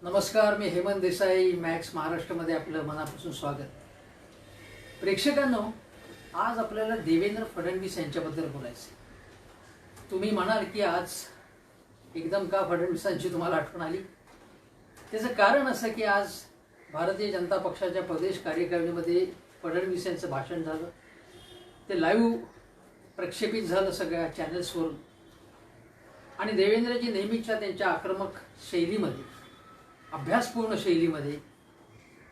नमस्कार, मी हेमंत देसाई. मॅक्स महाराष्ट्रामध्ये आपलं मनापासून स्वागत. प्रेक्षकांनो, आज आपल्याला देवेंद्र फडणवीस यांच्याबद्दल बोलायचं. तुम्ही म्हणाल की आज एकदम का फडणवीसांची तुम्हाला आठवण आली? त्याचं कारण असं की आज भारतीय जनता पक्षाच्या प्रदेश कार्यकारिणीमध्ये फडणवीस यांचं भाषण झालं. ते लाईव्ह प्रक्षेपित झालं सगळ्या चॅनल्सवरून. आणि देवेंद्रजी नेहमीच्या त्यांच्या आक्रमक शैलीमध्ये, अभ्यासपूर्ण शैलीमध्ये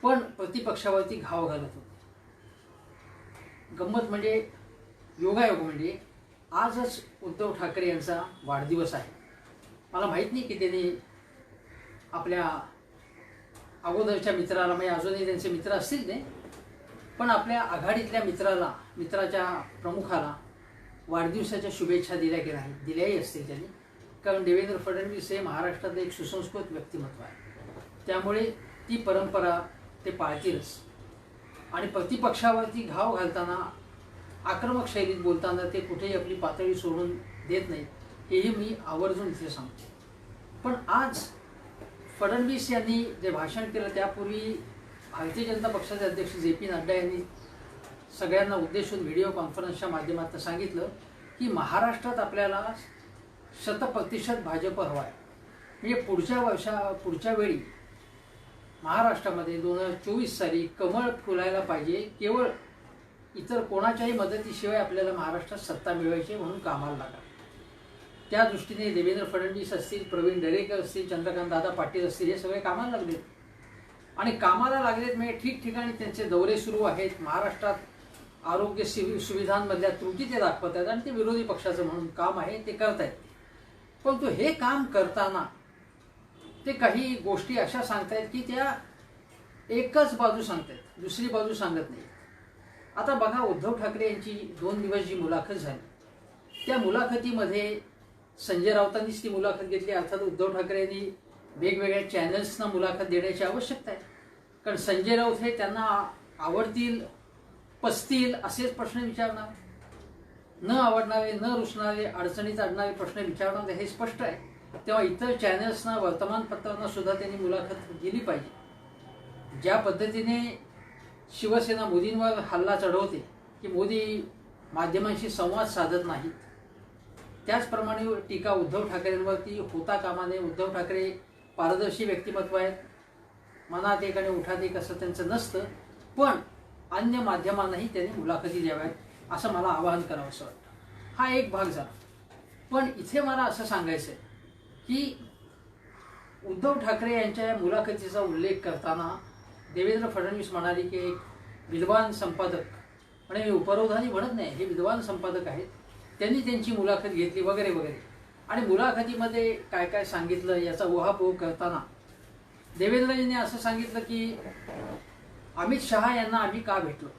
पण प्रतिपक्षावरती घाव घालत होते. गंमत म्हणजे, योगायोग म्हणजे आजच उद्धव ठाकरे यांचा वाढदिवस आहे. मला माहीत नाही की त्यांनी आपल्या अगोदरच्या मित्राला, म्हणजे अजूनही त्यांचे मित्र असतील ते, पण आपल्या आघाडीतल्या मित्राच्या प्रमुखाला वाढदिवसाच्या शुभेच्छा दिल्या की नाही? दिल्याही असतील त्यांनी. कारण देवेंद्र फडणवीस हे महाराष्ट्रातलं एक सुसंस्कृत व्यक्तिमत्व आहे. त्यामुळे ती परंपरा ते पाळतीलच. आणि प्रतिपक्षावरती घाव घालताना, आक्रमक शैलीत बोलताना ते कुठेही आपली पातळी सोडून देत नाही, हेही मी आवर्जून इथे सांगतो. पण आज फडणवीस यांनी जे भाषण केलं त्यापूर्वी भारतीय जनता पक्षाचे अध्यक्ष जे.पी. नड्डा यांनी सगळ्यांना उद्देशून व्हिडिओ कॉन्फरन्सच्या माध्यमातून सांगितलं की महाराष्ट्रात आपल्याला 100% भाजप हवा आहे. म्हणजे पुढच्या वेळी महाराष्ट्रामध्ये 2024 साली कमळ फुलायला पाहिजे. केवळ इतर कोणाच्याही मदतीशिवाय आपल्याला महाराष्ट्रात सत्ता मिळवायची, म्हणून कामाला लागा. त्या दृष्टीने देवेंद्र फडणवीस असतील, प्रवीण दरेकर असतील, चंद्रकांत दादा पाटील असतील, हे सगळे कामाला लागलेत. आणि कामाला लागलेत म्हणजे ठिकठिकाणी त्यांचे दौरे सुरू आहेत. महाराष्ट्रात आरोग्य सुविधांमधल्या त्रुटी ते दाखवत आहेत आणि ते विरोधी पक्षाचं म्हणून काम आहे, ते करत आहेत. परंतु हे काम करताना ते काही गोष्टी अशा सांगतायत की त्या एकच बाजू सांगतायत, दुसरी बाजू सांगत नाही. आता बघा, उद्धव ठाकरे यांची 2 दिवस जी मुलाखत झाली, त्या मुलाखतीमध्ये संजय राऊतांनीच ती मुलाखत घेतली. अर्थात उद्धव ठाकरे यांनी वेगवेगळ्या चॅनल्सना मुलाखत देण्याची आवश्यकता आहे. कारण संजय राऊत हे त्यांना आवडतील, पचतील असेच प्रश्न विचारणार, न आवडणारे, न रुचणारे, अडचणीत आणणारे प्रश्न विचारणार, हे स्पष्ट आहे. तेव्हा इतर चॅनल्सना, वर्तमानपत्रांना सुद्धा त्यांनी मुलाखत दिली पाहिजे. ज्या पद्धतीने शिवसेना मोदींवर हल्ला चढवते की मोदी माध्यमांशी संवाद साधत नाहीत, त्याचप्रमाणे टीका उद्धव ठाकरेंवरती होता कामा नये. उद्धव ठाकरे पारदर्शी व्यक्तिमत्व आहेत, मनात एक आणि उठात एक असं त्यांचं नसतं. पण अन्य माध्यमांनाही त्यांनी मुलाखती द्याव्यात असं मला आवाहन करावं असं वाटतं. हा एक भाग झाला. पण इथे मला असं सांगायचं आहे की उद्धव ठाकरे यांच्या मुलाखतीचा उल्लेख करताना देवेंद्र फडणवीस म्हणाले की एक विद्वान संपादक, म्हणजे मी उपरोधानी म्हणत नाही, हे विद्वान संपादक आहेत, त्यांनी त्यांची मुलाखत घेतली वगैरे वगैरे. आणि मुलाखतीमध्ये काय काय सांगितलं याचा उहापोह करताना देवेंद्रजींनी असं सांगितलं की अमित शहा यांना आम्ही का भेटलो,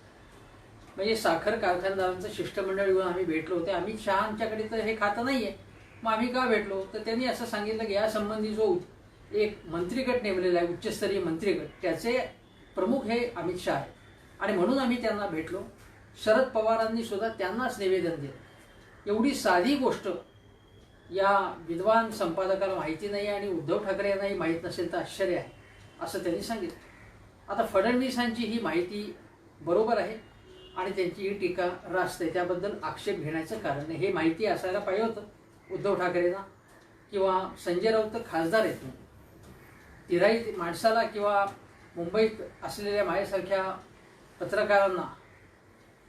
म्हणजे साखर कारखानदारांचं शिष्टमंडळ येऊन आम्ही भेटलो होते. अमित शहांच्याकडे तर हे खातं नाही आहे, मग आम्ही का भेटलो? तर त्यांनी असं सांगितलं की यासंबंधी जो एक मंत्रिगट नेमलेला आहे, उच्चस्तरीय मंत्रिगट, त्याचे प्रमुख हे अमित शहा आहे आणि म्हणून आम्ही त्यांना भेटलो. शरद पवारांनी सुद्धा त्यांनाच निवेदन दिलं. एवढी साधी गोष्ट या विद्वान संपादकाला माहिती नाही आणि उद्धव ठाकरे यांनाही माहीत नसेल तर आश्चर्य आहे, असं त्यांनी सांगितलं. आता फडणवीसांची ही माहिती बरोबर आहे आणि त्यांची ही टीका रास्त आहे, त्याबद्दल आक्षेप घेण्याचं कारण नाही. हे माहिती असायला पाहिजे होतं उद्धव ठाकरेंना, किंवा संजय राऊत तर खासदार आहेत, तिराई माणसाला किंवा मुंबईत असलेल्या माझ्यासारख्या पत्रकारांना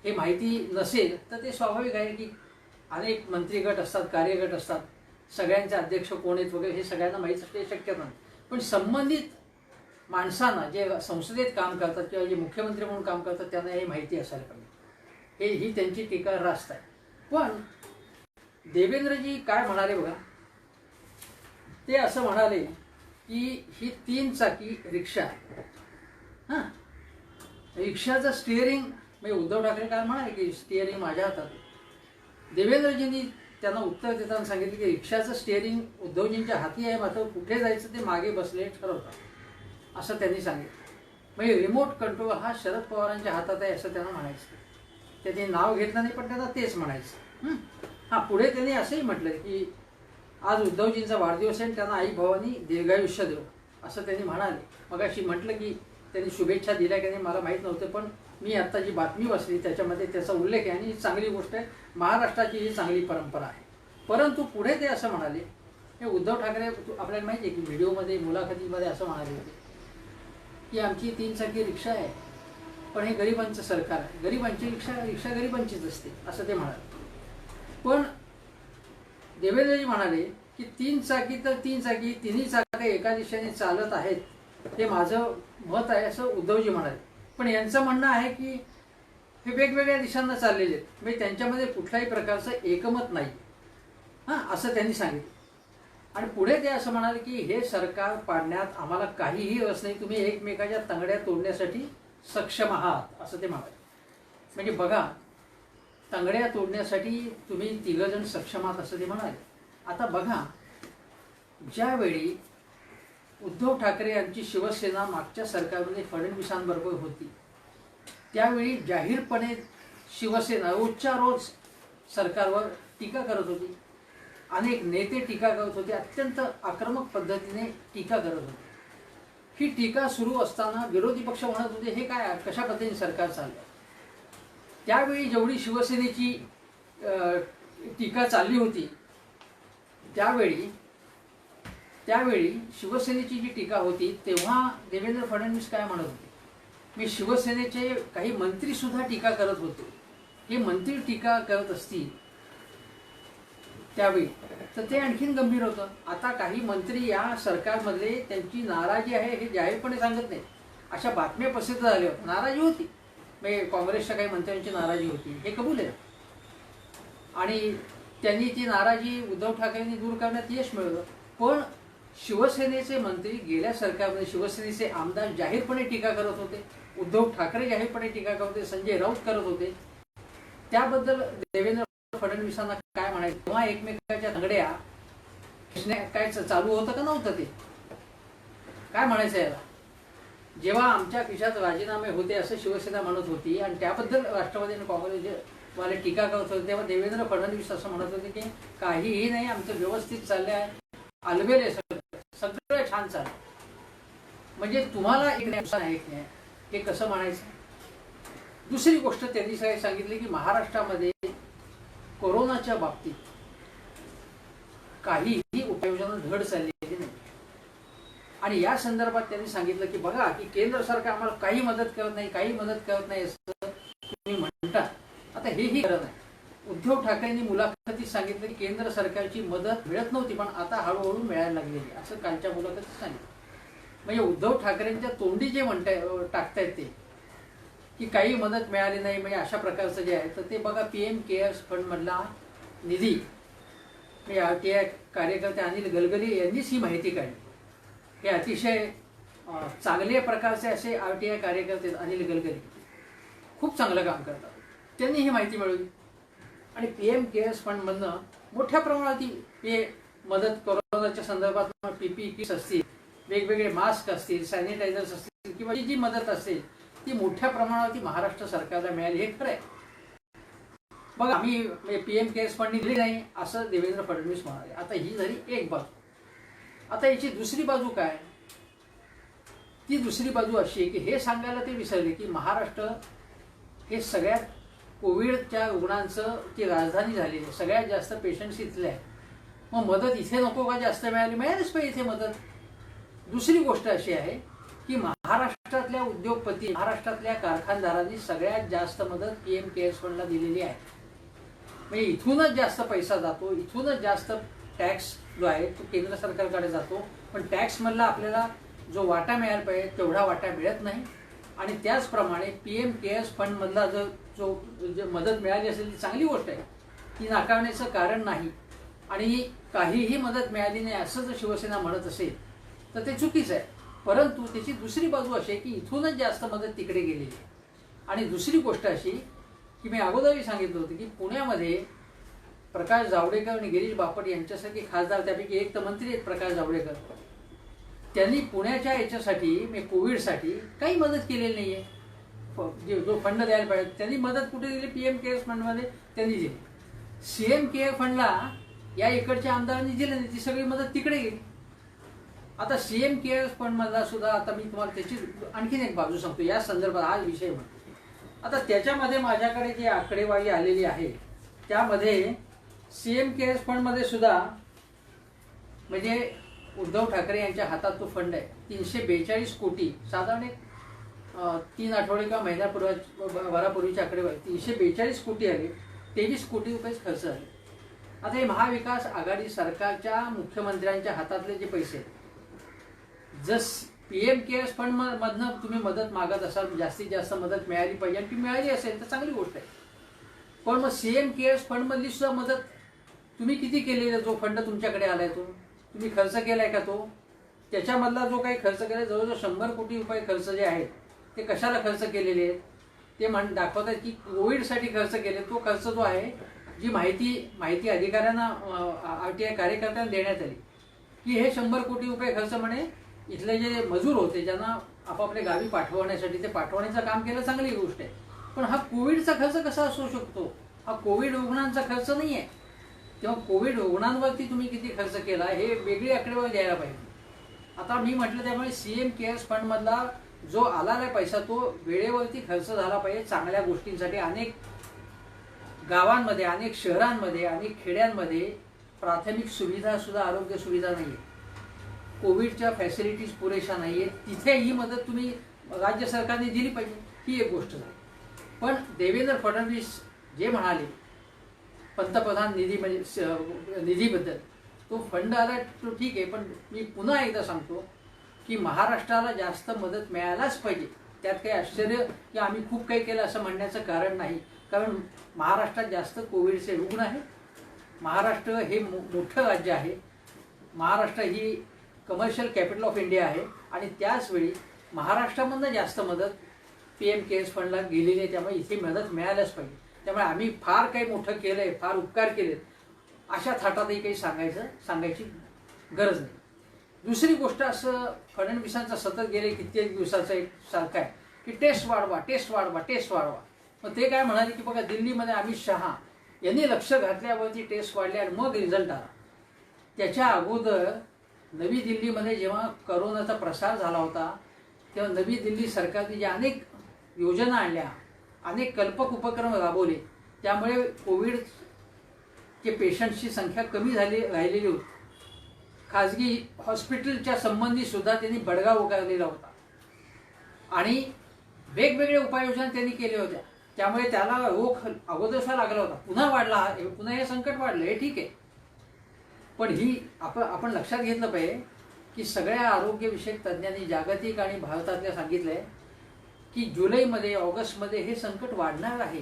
हे माहिती नसेल तर ते स्वाभाविक आहे की अनेक मंत्रिगट असतात, कार्यगट असतात, सगळ्यांचे अध्यक्ष कोण आहेत वगैरे हे सगळ्यांना माहीत असते, शक्यता नाही. पण संबंधित माणसांना, जे संसदेत काम करतात किंवा जे मुख्यमंत्री म्हणून काम करतात, त्यांना ही माहिती असायला पाहिजे. ही त्यांची टीका रास्त आहे. पण देवेंद्रजी काय म्हणाले बघा, ते असं म्हणाले की ही 3 चाकी रिक्षा आहे. हां, रिक्षाचं स्टिअरिंग, म्हणजे उद्धव ठाकरे काय म्हणाले की स्टिअरिंग माझ्या हातात. देवेंद्रजींनी त्यांना उत्तर देताना सांगितलं की रिक्षाचं स्टिअरिंग उद्धवजींच्या हाती आहे, मात्र कुठे जायचं ते मागे बसले ठरवतात, असं त्यांनी सांगितलं. म्हणजे रिमोट कंट्रोल हा शरद पवारांच्या हातात आहे असं त्यांना म्हणायचं. त्यांनी नाव घेतलं नाही, पण त्यांना तेच म्हणायचं. हां, पुढे त्यांनी असंही म्हटलं की आज उद्धवजींचा वाढदिवस आहे, त्यांना आई भवानी दीर्घायुष्य देव. असं त्यांनी म्हणाले. मग अशी म्हटलं की त्यांनी शुभेच्छा दिल्या की नाही मला माहीत नव्हतं, पण मी आत्ता जी बातमी वाचली त्याच्यामध्ये त्याचा उल्लेख आहे आणि ही चांगली गोष्ट आहे. महाराष्ट्राची ही चांगली परंपरा आहे. परंतु पुढे ते असं म्हणाले, हे उद्धव ठाकरे आपल्याला माहिती आहे की व्हिडिओमध्ये मुलाखतीमध्ये असं म्हणाले होते की आमची 3 चाकी रिक्षा आहे, पण हे गरिबांचं सरकार आहे, गरिबांची रिक्षा गरिबांचीच असते असं ते म्हणाले. पण देवेंद्रजी म्हणाले की 3 चाकी तर 3 चाकी, तिन्ही चाकी एका दिशेने चालत आहेत, हे माझं मत आहे असं उद्धवजी म्हणाले. पण यांचं म्हणणं आहे की हे वेगवेगळ्या दिशांना चाललेले आहेत, म्हणजे त्यांच्यामध्ये कुठल्याही प्रकारचं एकमत नाही असं त्यांनी सांगितलं. आणि पुढे ते असं म्हणाले की हे सरकार पाडण्यात आम्हाला काहीही रस नाही, तुम्ही एकमेकाच्या तंगड्या तोडण्यासाठी सक्षम आहात असं ते म्हणाले. म्हणजे बघा, तंगड्या तोडण्यासाठी तुम्ही तिघजण सक्षम आहात असं ते म्हणाले. आता बघा, ज्यावेळी उद्धव ठाकरे यांची शिवसेना मागच्या सरकारमध्ये फडणवीसांबरोबर होती, त्यावेळी जाहीरपणे शिवसेना रोजच्या रोज सरकारवर टीका करत होती. अनेक नेते टीका करत होते, अत्यंत आक्रमक पद्धतीने टीका करत होते. ही टीका सुरू असताना विरोधी पक्ष म्हणत होते हे काय, कशा पद्धतीने सरकार चाललं. त्यावेळी जेवढी शिवसेनेची टीका चालली होती, त्यावेळी शिवसेनेची जी टीका होती तेव्हा देवेंद्र फडणवीस काय म्हणत होते, मी शिवसेनेचे काही मंत्री सुद्धा टीका करत होते. हे मंत्री टीका करत असतील त्यावेळी तर ते आणखीन गंभीर होतं. आता काही मंत्री या सरकारमधले त्यांची नाराजी आहे हे जाहीरपणे सांगत नाही, अशा बातम्या प्रसिद्ध झाल्या होत्या. नाराजी होती, म्हणजे काँग्रेसच्या काही मंत्र्यांची नाराजी होती, हे कबूल आहे. आणि त्यांनी ती नाराजी उद्धव ठाकरेंनी दूर करण्यात यश मिळवलं. पण शिवसेनेचे मंत्री गेल्या सरकारमध्ये शिवसेनेचे आमदार जाहीरपणे टीका करत होते, उद्धव ठाकरे जाहीरपणे टीका करत होते, संजय राऊत करत होते. त्याबद्दल देवेंद्र फडणवीसांना काय म्हणायचं, तेव्हा एकमेकाच्या तंगड्या काय चालू होतं का नव्हतं, ते काय म्हणायचं याला. जेव्हा आमच्या खिशात राजीनामे होते असं शिवसेना म्हणत होती आणि त्याबद्दल राष्ट्रवादी आणि काँग्रेसवाले टीका करत होते, तेव्हा देवेंद्र फडणवीस असं म्हणत होते की काहीही नाही, आमचं व्यवस्थित चाललं आहे, अलबेले सगळं छान चाललं. म्हणजे तुम्हाला एक नाही हे कसं म्हणायचं. दुसरी गोष्ट त्यांनी सांगितली की महाराष्ट्रामध्ये कोरोनाच्या बाबतीत काहीही उपाययोजना धड चाललेली नाही. आणि या संदर्भात त्यांनी सांगितलं की बघा की केंद्र सरकार आम्हाला काही मदत करत नाही असं तुम्ही म्हणता, आता हेही खरं नाही. उद्धव ठाकरेंनी मुलाखतीत सांगितलं की केंद्र सरकारची मदत मिळत नव्हती, पण आता हळूहळू मिळायला लागलेली असं कालच्या मुलाखतीत सांगितलं. म्हणजे उद्धव ठाकरेंच्या तोंडी जे टाकतायत ते की काही मदत मिळाली नाही, म्हणजे अशा प्रकारचं जे आहे तर ते बघा, PM केअर्स फंड मधला निधी म्हणजे RTI कार्यकर्ते अनिल गलगली यांनीच ही माहिती काढली. हे अतिशय चांगल्या प्रकारचे असे RTI कार्यकर्ते अनिल गलगली खूप चांगलं काम करतात, त्यांनी ही माहिती मिळवली. आणि PM केअर्स फंड मधनं मोठ्या प्रमाणात हे मदत कोरोनाच्या संदर्भात PPE किट्स असतील, वेगवेगळे मास्क असतील, सॅनिटायझर्स असतील किंवा जी मदत असेल ती मोठ्या प्रमाणावरती महाराष्ट्र सरकारला मिळाली, हे खरं आहे. बघा, आम्ही PM केअर्स फंड दिली नाही असं देवेंद्र फडणवीस म्हणाले. आता ही झाली एक बाजू. आता याची दुसरी बाजू काय, ती दुसरी बाजू अशी आहे की हे सांगायला ते विसरले की महाराष्ट्र हे सगळ्यात कोविडच्या रुग्णांचं ती राजधानी झालेली आहे, सगळ्यात जास्त पेशंट्स इथले आहेत. मग मदत इथे नको का जास्त मिळालीच पाहिजे इथे मदत. दुसरी गोष्ट अशी आहे की महाराष्ट्रातल्या उद्योगपती, महाराष्ट्रातल्या कारखानदारांनी सगळ्यात जास्त मदत PM केअर्स फंडला दिलेली आहे. म्हणजे इथूनच जास्त पैसा जातो, इथूनच जास्त टॅक्स जो आहे तो केंद्र सरकारकडे जातो, पण टॅक्समधला आपल्याला जो वाटा मिळायला पाहिजे तेवढा वाटा मिळत नाही. आणि त्याचप्रमाणे PM केअर्स फंडमधला जो मदत मिळाली असेल ती चांगली गोष्ट आहे, ती नाकारण्याचं कारण नाही. आणि काहीही मदत मिळाली नाही असं जर शिवसेना म्हणत असेल तर ते चुकीचं आहे. परंतु त्याची दुसरी बाजू अशी आहे की इथूनच जास्त मदत तिकडे गेलेली आहे. आणि दुसरी गोष्ट अशी की मी अगोदरही सांगितलं होतं की पुण्यामध्ये प्रकाश जावडेकर आणि गिरीश बापट यांच्यासारखे खासदार, त्यापैकी एक तर मंत्री आहेत प्रकाश जावडेकर, त्यांनी पुण्याच्या याच्यासाठी म्हणजे कोविडसाठी काही मदत केलेली नाही आहे. जो फंड द्यायला पाहिजे त्यांनी मदत कुठे दिली, PM केअर्स फंडमध्ये त्यांनी दिली. CM केअर फंडला या इकडच्या आमदारांनी दिली नाही, ती सगळी मदत तिकडे गेली. आता सीएम केअर्स फंडमधला सुद्धा आता मी तुम्हाला त्याची आणखीन एक बाजू सांगतो या संदर्भात, हा विषय म्हणतो. आता त्याच्यामध्ये माझ्याकडे जी आकडेवारी आलेली आहे त्यामध्ये सीएम केअर्स फंडमध्ये सुद्धा म्हणजे उद्धव ठाकरे यांच्या हातात तो फंड आहे 342 कोटी, साधारण एक 3 आठवडे किंवा महिन्याभरापूर्वीची आकडेवारी 342 कोटी आले, 23 कोटी रुपये खर्च झाले. आता हे महाविकास आघाडी सरकारच्या मुख्यमंत्र्यांच्या हातातले जे पैसे, जस पीएम केअर्स फंड मधनं तुम्ही मदत मागत असाल, जास्तीत जास्त मदत मिळाली पाहिजे आणि ती मिळाली असेल तर चांगली गोष्ट आहे. पण मग सीएम केअर्स फंड मधली सुद्धा मदत तुम्ही किती केलेली आहे? जो फंड तुमच्याकडे आलाय तो तुम्ही खर्च केलाय का? तो त्याच्यामधला जो काही खर्च केलाय जवळजवळ 100 कोटी रुपये खर्च जे आहेत ते कशाला खर्च केलेले आहेत ते दाखवतात की कोविडसाठी खर्च केले. तो खर्च जो आहे जी माहिती अधिकाऱ्यांना आरटीआय कार्यकर्त्यांना देण्यात आली की हे 100 कोटी रुपये खर्च म्हणे इथले जे मजूर होते ज्यांना आपापल्या गावी पाठवण्यासाठी ते पाठवण्याचं काम केलं, चांगली गोष्ट आहे. पण हा कोविडचा खर्च कसा असू शकतो? हा कोविड रुग्णांचा खर्च नाही आहे. तेव्हा कोविड रुग्णांवरती तुम्ही किती खर्च केला हे वेगळी आकडेवारी द्यायला पाहिजे. आता मी म्हटलं त्यामुळे सीएम केअर्स फंड मधला जो आलेला पैसा तो वेळेवरती खर्च झाला पाहिजे चांगल्या गोष्टींसाठी. अनेक गावांमध्ये, अनेक शहरांमध्ये, अनेक खेड्यांमध्ये प्राथमिक सुविधा सुद्धा, आरोग्य सुविधा नाहीये, कोविडच्या फॅसिलिटीज पुरेशा नाहीये, तिथे ही मदत तुम्ही राज्य सरकारने दिली पाहिजे. ही एक गोष्ट झाली. पण देवेंद्र फडणवीस जे म्हणाले पंतप्रधान निधी म्हणजे निधीबद्दल, तो फंड आला तो ठीक आहे, पण मी पुन्हा एकदा सांगतो की महाराष्ट्राला जास्त मदत मिळायलाच पाहिजे. त्यात काही आश्चर्य की आम्ही खूप काही केलं असं म्हणण्याचं कारण नाही, कारण महाराष्ट्रात जास्त कोविडचे रुग्ण आहेत. महाराष्ट्र हे मोठं राज्य आहे. महाराष्ट्र ही कमर्शियल कॅपिटल ऑफ इंडिया आहे आणि त्याचवेळी महाराष्ट्रामधनं जास्त मदत पीएम केअर्स फंडला गेलेली आहे. त्यामुळे इथे मदत मिळायलाच पाहिजे. त्यामुळे आम्ही फार काही मोठं केलंय, फार उपकार केलेत अशा थाटातही काही सांगायची गरज नाही. दुसरी गोष्ट, असं फडणवीसांचा सतत गेले कित्येक दिवसाचा एक सारखा आहे की टेस्ट वाढवा, टेस्ट वाढवा, टेस्ट वाढवा. मग ते काय म्हणाले की बघा दिल्लीमध्ये अमित शहा यांनी लक्ष घातल्यावरती टेस्ट वाढले आणि मग रिझल्ट आला. त्याच्या अगोदर नवी दिल्लीमध्ये जेव्हा करोनाचा प्रसार झाला होता तेव्हा नवी दिल्ली सरकारने ज्या अनेक योजना आणल्या, अनेक कल्पक उपक्रम राबवले, त्यामुळे कोविडचे पेशंटची संख्या कमी राहिलेली होती. खाजगी हॉस्पिटलच्या संबंधी सुद्धा त्यांनी बडगा उगारलेला होता आणि वेगवेगळ्या उपाययोजना त्यांनी केल्या होत्या. त्यामुळे त्याला रोग अगोदरचा लागला होता, पुन्हा वाढला, पुन्हा हे संकट वाढलं, हे ठीक आहे. पण ही आपण लक्षात घेतलं पाहिजे की सगळ्या आरोग्यविषयक तज्ज्ञांनी जागतिक आणि भारतातल्या सांगितलंय की जुलैमध्ये, ऑगस्टमध्ये हे संकट वाढणार आहे.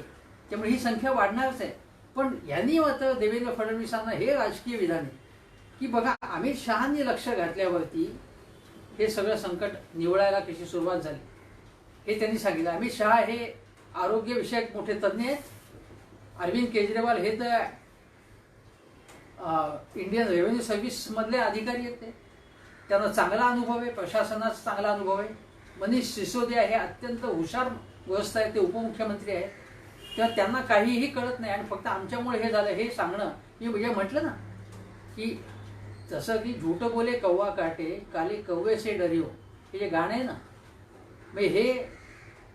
त्यामुळे ही संख्या वाढणारच आहे. पण यांनी मात्र देवेंद्र फडणवीसांना हे राजकीय विधान आहे की बघा अमित शहांनी लक्ष घातल्यावरती हे सगळं संकट निवळायला कशी सुरुवात झाली हे त्यांनी सांगितलं. अमित शहा हे आरोग्यविषयक मोठे तज्ज्ञ आहेत. अरविंद केजरीवाल हे तर इंडियन रेव्हेन्यू सर्व्हिस मधले अधिकारी आहेत. त्यांना चांगला अनुभव आहे, प्रशासनाचा चांगला अनुभव आहे. मनीष सिसोदिया हे अत्यंत हुशार व्यवस्था आहे, ते उपमुख्यमंत्री आहेत. तेव्हा त्यांना काहीही कळत नाही आणि फक्त आमच्यामुळे हे झालं हे सांगणं. मी म्हणजे म्हटलं ना की जसं की झूठ बोले कौवा काटे, काले कौवे से डरियो, हे जे गाणं आहे ना, म्हणजे हे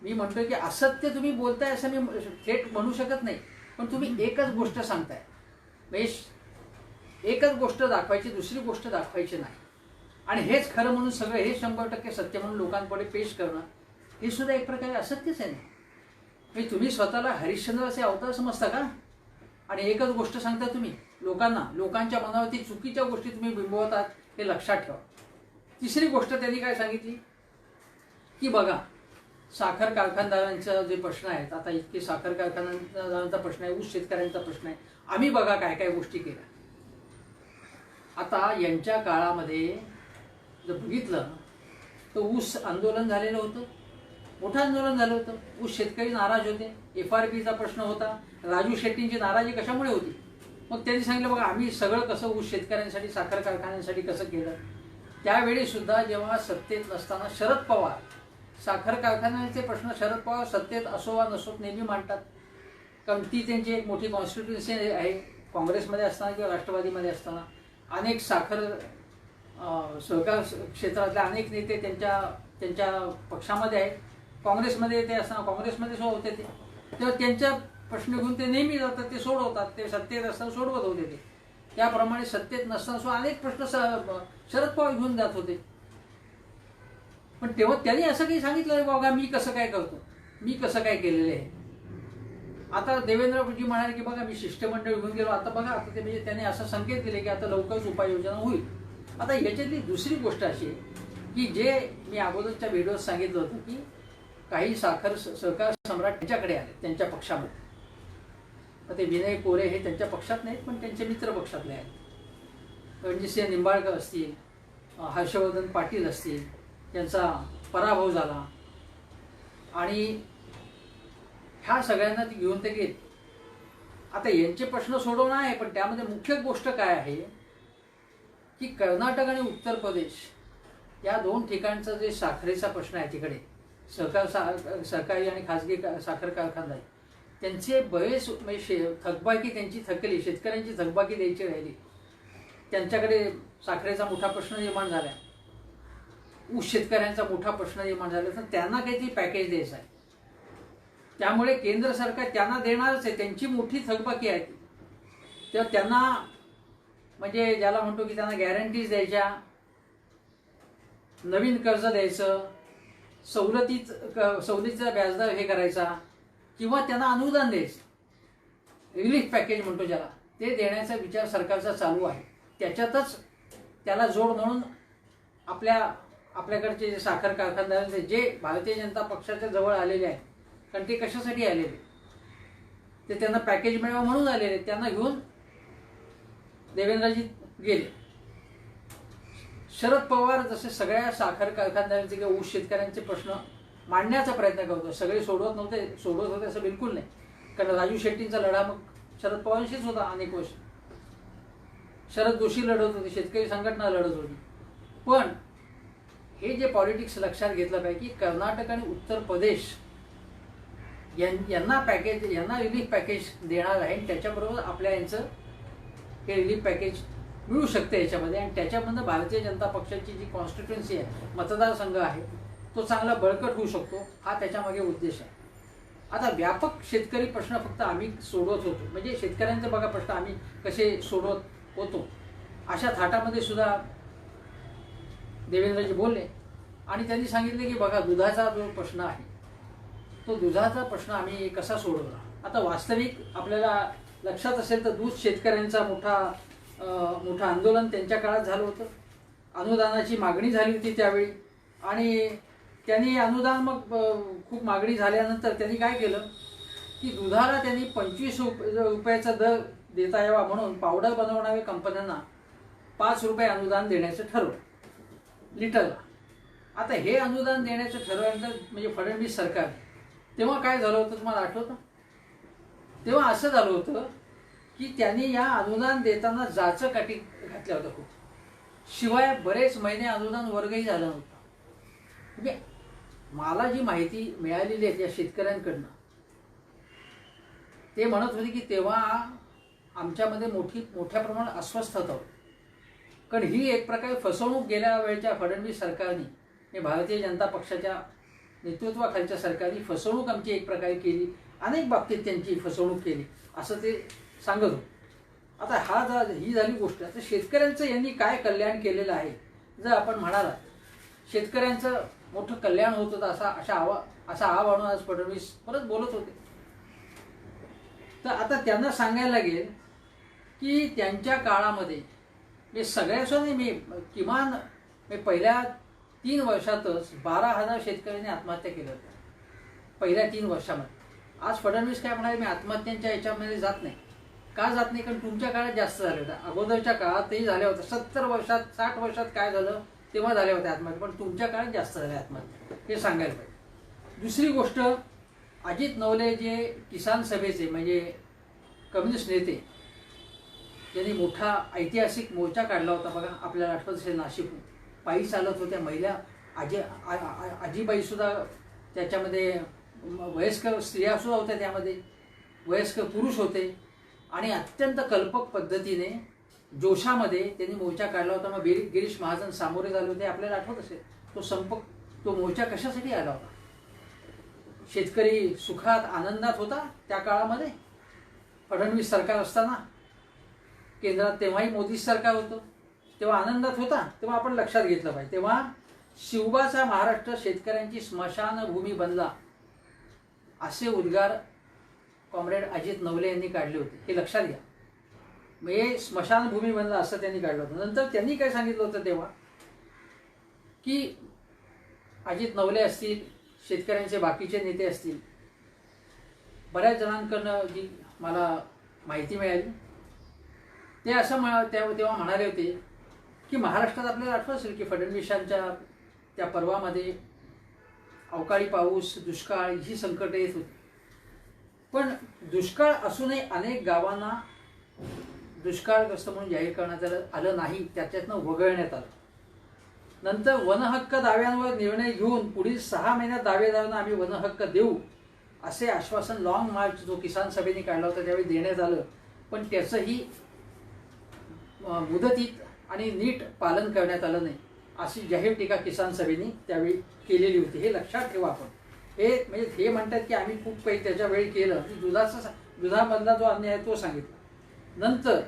मी म्हणतो की असत्य तुम्ही बोलताय असं मी थेट म्हणू शकत नाही, पण तुम्ही एकच गोष्ट सांगताय, म्हणजे एकच गोष्ट दाखवायची, दुसरी गोष्ट दाखवायची नाही. आणि हेच खरं म्हणून सगळं हे 100% सत्य म्हणून लोकांपुढे पेश करणं हे सुद्धा एक प्रकारे असत्यच आहे ना. म्हणजे तुम्ही स्वतःला हरिश्चंद्राचे अवतार समजता का? आणि एकच गोष्ट सांगता तुम्ही लोकांना, लोकांच्या मनावरती चुकीच्या गोष्टी तुम्ही बिंबवतात, हे लक्षात ठेवा. तिसरी गोष्ट त्यांनी काय सांगितली की बघा साखर कारखानदारांचा जे प्रश्न आहेत, आता इतके साखर कारखानदारांचा प्रश्न आहे, ऊस शेतकऱ्यांचा प्रश्न आहे, आम्ही बघा काय काय गोष्टी केल्या. आता यांच्या काळामध्ये जर बघितलं तर ऊस आंदोलन झालेलं होतं, मोठं आंदोलन झालं होतं. ऊस शेतकरी नाराज होते, FRPचा प्रश्न होता. राजू शेट्टींची नाराजी कशामुळे होती? मग त्यांनी सांगितलं बघा आम्ही सगळं कसं ऊस शेतकऱ्यांसाठी, साखर कारखान्यांसाठी कसं केलं. त्यावेळी सुद्धा जेव्हा सत्तेत नसताना शरद पवार साखर कारखान्यांचे प्रश्न, शरद पवार सत्तेत असो वा नसोत नेहमी मांडतात, कारण ती त्यांची एक मोठी कॉन्स्टिट्युन्सी आहे. काँग्रेसमध्ये असताना किंवा राष्ट्रवादीमध्ये असताना अनेक साखर सहकार क्षेत्रातले अनेक नेते त्यांच्या त्यांच्या पक्षामध्ये आहेत. काँग्रेसमध्ये ते असताना काँग्रेसमध्ये होते ते, तेव्हा त्यांच्या प्रश्न घेऊन ते नेहमी जातात, ते सोडवतात. ते सत्तेत असताना सोडवत होते ते. त्याप्रमाणे सत्तेत नसताना सुद्धा अनेक प्रश्न शरद पवार घेऊन जात होते. पण तेव्हा त्यांनी असं काही सांगितलं बघा मी कसं काय करतो, मी कसं काय केलेलं आहे. आता देवेंद्रजी म्हणाले की बघा मी शिष्टमंडळ घेऊन गेलो, आता बघा आता ते म्हणजे त्याने असं संकेत दिले की आता लवकरच उपाययोजना होईल. आता याच्यातली दुसरी गोष्ट अशी की जे मी अगोदरच्या व्हिडिओत सांगितलं होतं की काही साखर सहकार सम्राट त्यांच्याकडे आले त्यांच्या पक्षामध्ये. तर ते विनय कोरे हे त्यांच्या पक्षात नाहीत पण त्यांचे मित्र पक्षातले आहेत. रणजितसिंह निंबाळकर असतील, हर्षवर्धन पाटील असतील, त्यांचा पराभव झाला आणि ह्या सगळ्यांना ती घेऊन ते गेले. आता यांचे प्रश्न सोडवणं आहे पण त्यामध्ये मुख्य गोष्ट काय आहे की कर्नाटक आणि उत्तर प्रदेश या दोन ठिकाणचा जे साखरेचा प्रश्न आहे तिकडे सरकारी आणि खाजगी साखर कारखाना आहे त्यांचे बरेच म्हणजे थकबाकी त्यांची थकली, शेतकऱ्यांची थकबाकी द्यायची राहिली. त्यांच्याकडे साखरेचा मोठा प्रश्न निर्माण झाला, ऊस शेतकऱ्यांचा मोठा प्रश्न निर्माण झाला, तर त्यांना काहीतरी पॅकेज द्यायचं आहे. त्यामुळे केंद्र सरकार त्यांना देणारच आहे, त्यांची मोठी थकबाकी आहे. तेव्हा त्यांना म्हणजे ज्याला म्हणतो की त्यांना गॅरंटीज द्यायच्या, नवीन कर्ज द्यायचं, सवलतीचा व्याजदर हे करायचा किंवा त्यांना अनुदान द्यायचं, रिलीफ पॅकेज म्हणतो ज्याला, ते देण्याचा विचार सरकारचा चालू आहे. त्याच्यातच त्याला जोड म्हणून आपल्याकडचे जे साखर कारखानदार जे भारतीय जनता पक्षाच्या जवळ आलेले आहेत, कारण ते कशासाठी आलेले, ते त्यांना पॅकेज मिळावं म्हणून आलेले, त्यांना घेऊन देवेंद्रजी गेले. शरद पवार जसे सगळ्या साखर कारखानदारांचे किंवा ऊस शेतकऱ्यांचे प्रश्न मांडण्याचा प्रयत्न करतो, सगळे सोडवत होते असं बिलकुल नाही. कारण राजू शेट्टींचा लढा मग शरद पवारांशीच होता अनेक वर्ष, शरद जोशी लढत होते, शेतकरी संघटना लढत होती. पण हे जे पॉलिटिक्स लक्षात घेतलं पाहिजे की कर्नाटक आणि उत्तर प्रदेश यांना रिलीफ पॅकेज देणार आहे, त्याच्याबरोबर आपल्या यांचं हे रिलीफ पॅकेज मिळू शकते याच्यामध्ये. आणि त्याच्यामधनं भारतीय जनता पक्षाची जी कॉन्स्टिट्युएन्सी आहे, मतदारसंघ आहे, तो चांगला बळकट होऊ शकतो, हा त्याच्यामागे उद्देश आहे. आता व्यापक शेतकरी प्रश्न फक्त आम्ही सोडवत होतो, म्हणजे शेतकऱ्यांचे बघा प्रश्न आम्ही कसे सोडवत होतो, अशा थाटामध्ये सुद्धा देवेंद्रजी बोलले. आणि त्यांनी सांगितले की बघा दुधाचा जो प्रश्न आहे तो दुधाचा प्रश्न आम्ही कसा सोडवला. आता वास्तविक आपल्याला लक्षात असेल तर दूध शेतकऱ्यांचा मोठा आंदोलन त्यांच्या काळात झालं होतं. अनुदानाची मागणी झाली होती त्यावेळी आणि त्यांनी अनुदान मग खूप मागणी झाल्यानंतर त्यांनी काय केलं की दुधाला त्यांनी 25 रुपयाचा दर देता यावा म्हणून पावडर बनवणाऱ्या कंपन्यांना 5 रुपये अनुदान देण्याचं ठरवलं लिटरला. आता हे अनुदान देण्याचं ठरवल्यानंतर म्हणजे फडणवीस सरकार तेव्हा काय झालं होतं तुम्हाला आठवतं? तेव्हा असं झालं होतं की त्यांनी या अनुदान देताना जाचकाठी घातल्या होत्या खूप, शिवाय बरेच महिने अनुदान वर्गही झालं नव्हतं. म्हणजे मला जी माहिती मिळालेली आहे त्या शेतकऱ्यांकडनं, ते म्हणत होते की तेव्हा आमच्यामध्ये मोठ्या प्रमाणात अस्वस्थता होती. कारण ही एक प्रकारे फसवणूक गेल्या वेळच्या फडणवीस सरकारने, भारतीय जनता पक्षाच्या नेतृत्वाखालच्या सरकारने फसवणूक आमची एक प्रकारे केली, अनेक बाबतीत त्यांची फसवणूक केली असं ते सांगत होते. आता ही झाली गोष्ट. आता शेतकऱ्यांचं यांनी काय कल्याण केलेलं आहे जर आपण म्हणाला, शेतकऱ्यांचं मोठं कल्याण होत होतं असा आवाहन आज फडणवीस परत बोलत होते. तर आता त्यांना सांगायला लागेल की त्यांच्या काळामध्ये मी सगळ्यासोबत मी किमान पहिल्या 3 वर्षातच 12,000 शेतकऱ्यांनी आत्महत्या केल्या होत्या पहिल्या 3 वर्षामध्ये. आज फडणवीस काय म्हणाले, मी आत्महत्यांच्या याच्यामध्ये जात नाही. का जात नाही? कारण तुमच्या काळात जास्त झाल्या होत्या, अगोदरच्या काळातही झाल्या होत्या. 70 वर्षात 60 वर्षात काय झालं तेव्हा झाल्या होत्या आत्महत्या, पण तुमच्या काळात जास्त झाल्या आत्महत्या, हे सांगायला पाहिजे. दुसरी गोष्ट, अजित नवले जे किसान सभेचे म्हणजे कम्युनिस्ट नेते, यांनी मोठा ऐतिहासिक मोर्चा काढला होता बघा, आपल्याला आठवत असेल, नाशिकहून पायी चालत होत्या महिला, आजीबाई सुद्धा त्याच्यामध्ये, वयस्कर स्त्रिया सुद्धा होत्या त्यामध्ये, वयस्कर पुरुष होते आणि अत्यंत कल्पक पद्धतीने जोशामध्ये त्यांनी मोर्चा काढला होता. मग गिरीश महाजन सामोरे झाले होते, आपल्याला आठवत असेल. तो मोर्चा कशासाठी आला होता? शेतकरी सुखात आनंदात होता त्या काळामध्ये, फडणवीस सरकार असताना. केंद्रात तेव्हाही मोदी सरकार होतं, तेव्हा आनंदात होता. तेव्हा आपण लक्षात घेतलं पाहिजे. तेव्हा शिवबाचा महाराष्ट्र शेतकऱ्यांची स्मशानभूमी बनला, असे उद्गार कॉम्रेड अजित नवले यांनी काढले होते. हे लक्षात घ्या. म्हणजे स्मशानभूमी बनला असं त्यांनी काढलं होतं. नंतर त्यांनी काय सांगितलं होतं तेव्हा, की अजित नवले असतील, शेतकऱ्यांचे बाकीचे नेते असतील, बऱ्याच जणांकडनं जी मला माहिती मिळाली, ते असं तेव्हा म्हणाले होते की महाराष्ट्रात आपल्याला आठवत असेल की फडणवीसांच्या त्या पर्वामध्ये अवकाळी पाऊस, दुष्काळ ही संकटे येत होती. पण दुष्काळ असूनही अनेक गावांना दुष्काळग्रस्त म्हणून जाहीर करण्यात आलं नाही, त्याच्यातनं वगळण्यात आलं. नंतर वनहक्क दाव्यांवर निर्णय घेऊन पुढील 6 महिन्यात दावेदारांना आम्ही वनहक्क देऊ असे आश्वासन लॉंग मार्च जो किसान सभेने काढला होता त्यावेळी देण्यात आलं. पण त्याचंही मुदतीत आणि नीट पालन करण्यात आलं नाही, अशी जाहीर टीका किसान सभेने त्यावेळी केलेली होती. हे लक्षात ठेवा आपण. हे म्हणजे हे म्हणतात की आम्ही खूप काही त्याच्या वेळी केलं, दुधामधला जो अन्याय आहे तो सांगितला. नंतर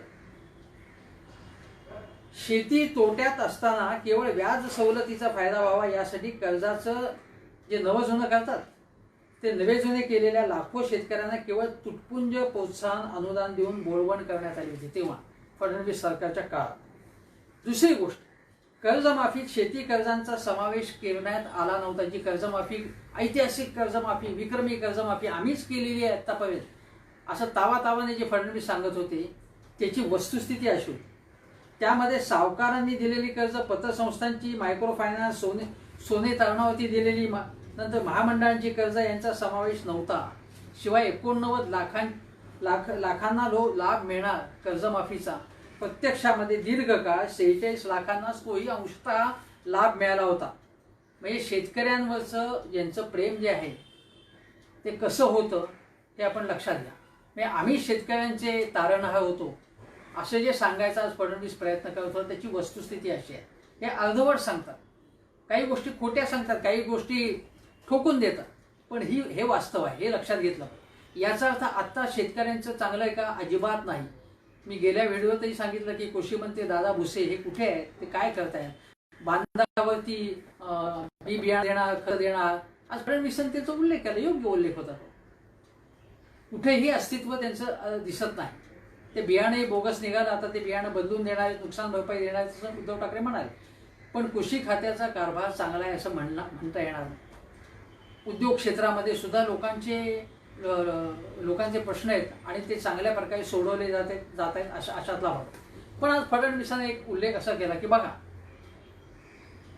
शेती तोट्यात असताना केवळ व्याज सवलतीचा फायदा व्हावा यासाठी कर्जाचं जे नवजुनं करतात ते नवे जुने केलेल्या लाखो शेतकऱ्यांना केवळ तुटपुंज प्रोत्साहन अनुदान देऊन बोळवण करण्यात आली होती तेव्हा फडणवीस सरकारच्या काळात. दुसरी गोष्ट, कर्जमाफीत शेती कर्जांचा समावेश करण्यात आला नव्हता. जी कर्जमाफी, ऐतिहासिक कर्जमाफी, विक्रमी कर्जमाफी आम्हीच केलेली आहे आत्तापर्यंत असं तावातावाने जे फडणवीस सांगत होते, त्याची वस्तुस्थिती अशी होती. त्यामध्ये सावकारांनी दिलेली कर्ज, पतसंस्थांची, मायक्रो फायनान्स, सोने तारणावरती दिलेली, नंतर महामंडळांची कर्ज यांचा समावेश नव्हता. शिवाय 89 लाखांना लाभ मिळणार कर्जमाफीचा. प्रत्यक्षामध्ये दीर्घकाळ 46 लाखांनाच तोही अंशतः लाभ मिळाला होता. म्हणजे शेतकऱ्यांवरचं यांचं प्रेम जे आहे ते कसं होतं हे आपण लक्षात घ्या. म्हणजे आम्ही शेतकऱ्यांचे तारणहार होतो असं जे सांगायचा आज फडणवीस प्रयत्न करत होता, त्याची वस्तुस्थिती अशी आहे. हे अर्धवट सांगतात, काही गोष्टी खोट्या सांगतात, काही गोष्टी ठोकून देतात, पण हे वास्तव आहे, हे लक्षात घेतलं पाहिजे. याचा अर्थ आत्ता शेतकऱ्यांचं चांगलं आहे का? अजिबात नाही. मी गेल्या व्हिडिओतही सांगितलं की कृषी मंत्री दादा भुसे हे कुठे आहेत, ते काय करतायत, बांधावरती बी बियाणं देणार, खत देणार. आज फडणवीसांनी त्याचा उल्लेख केला, योग्य उल्लेख होता तो. कुठेही अस्तित्व त्यांचं दिसत नाही. ते बियाणे बोगस निघालं, आता ते बियाणं बदलून देणारे, नुकसान भरपाई देणारे असं उद्धव ठाकरे म्हणाले. पण कृषी खात्याचा कारभार चांगला आहे असं म्हणता येणार नाही. उद्योग क्षेत्रामध्ये सुद्धा लोकांचे प्रश्न आहेत आणि ते चांगल्या प्रकारे सोडवले जात आहेत अशातला भाग. पण आज फडणवीसांनी एक उल्लेख असा केला की बघा,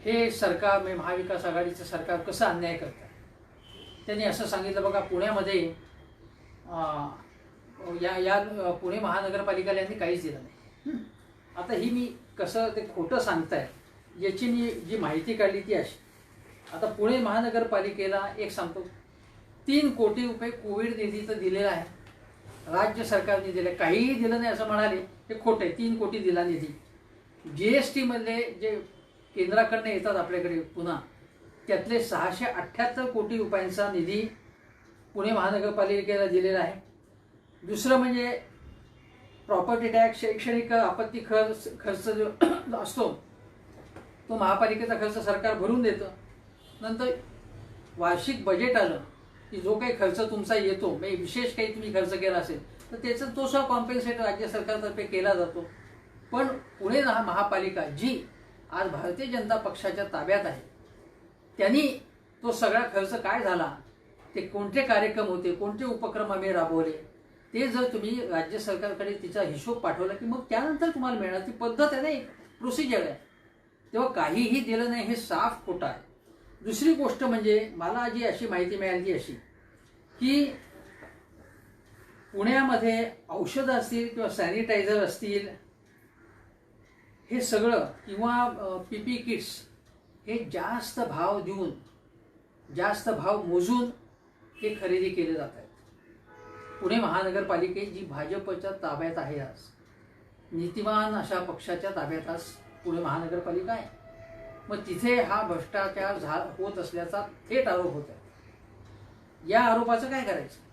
हे सरकार म्हणजे महाविकास आघाडीचं सरकार कसं अन्याय करतं. त्यांनी असं सांगितलं, बघा पुण्यामध्ये या पुणे महानगरपालिकेला यांनी काहीच दिलं नाही. आता ही मी कसं ते खोटं सांगताय याची मी जी माहिती काढली ती अशी. आता पुणे महानगरपालिकेला एक सांगतो, 3 कोटी रुपये कोविड निधीचं दिलेला आहे, राज्य सरकारने दिलं. काहीही दिलं नाही असं म्हणाले, हे खोटे. 3 कोटी दिला निधी. GST मधले जे केंद्राकडनं येतात आपल्याकडे पुन्हा, त्यातले 678 कोटी रुपयांचा निधी पुणे महानगरपालिकेला दिलेला आहे. दुसरं म्हणजे प्रॉपर्टी टॅक्स, शैक्षणिक आपत्ती खर्च जो असतो तो महापालिकेचा खर्च सरकार भरून देतं. नंतर वार्षिक बजेट आलं की जो काही खर्च तुमचा येतो, म्हणजे विशेष काही तुम्ही खर्च केला असेल तर त्याचा तो सुद्धा कॉम्पेन्सेट राज्य सरकारतर्फे केला जातो. पण पुणे महापालिका जी आज भारतीय जनता पक्षाच्या ताब्यात आहे, त्यांनी तो सगळा खर्च काय झाला, ते कोणते कार्यक्रम होते, कोणते उपक्रम आम्ही राबवले, ते जर तुम्ही राज्य सरकारकडे तिचा हिशोब पाठवला की मग त्यानंतर तुम्हाला मिळणार. ती पद्धत आहे ना, एक प्रोसिजर आहे. तेव्हा काहीही दिलं नाही हे साफ खोटं आहे. दुसरी गोष्ट म्हणजे मला जी अशी माहिती मिळाली अशी की पुण्यामध्ये औषधं असतील किंवा सॅनिटायझर असतील, हे सगळं किंवा PP किट्स हे जास्त भाव देऊन, जास्त भाव मोजून हे खरेदी केले जात आहेत. पुणे महानगरपालिकेत जी भाजपच्या ताब्यात आहे आज, नीतिवान अशा पक्षाच्या ताब्यात आज पुणे महानगरपालिका आहे. मग तिथे हा भ्रष्टाचार होत असल्याचा थेट आरोप होत आहे. या आरोपाचं काय करायचं?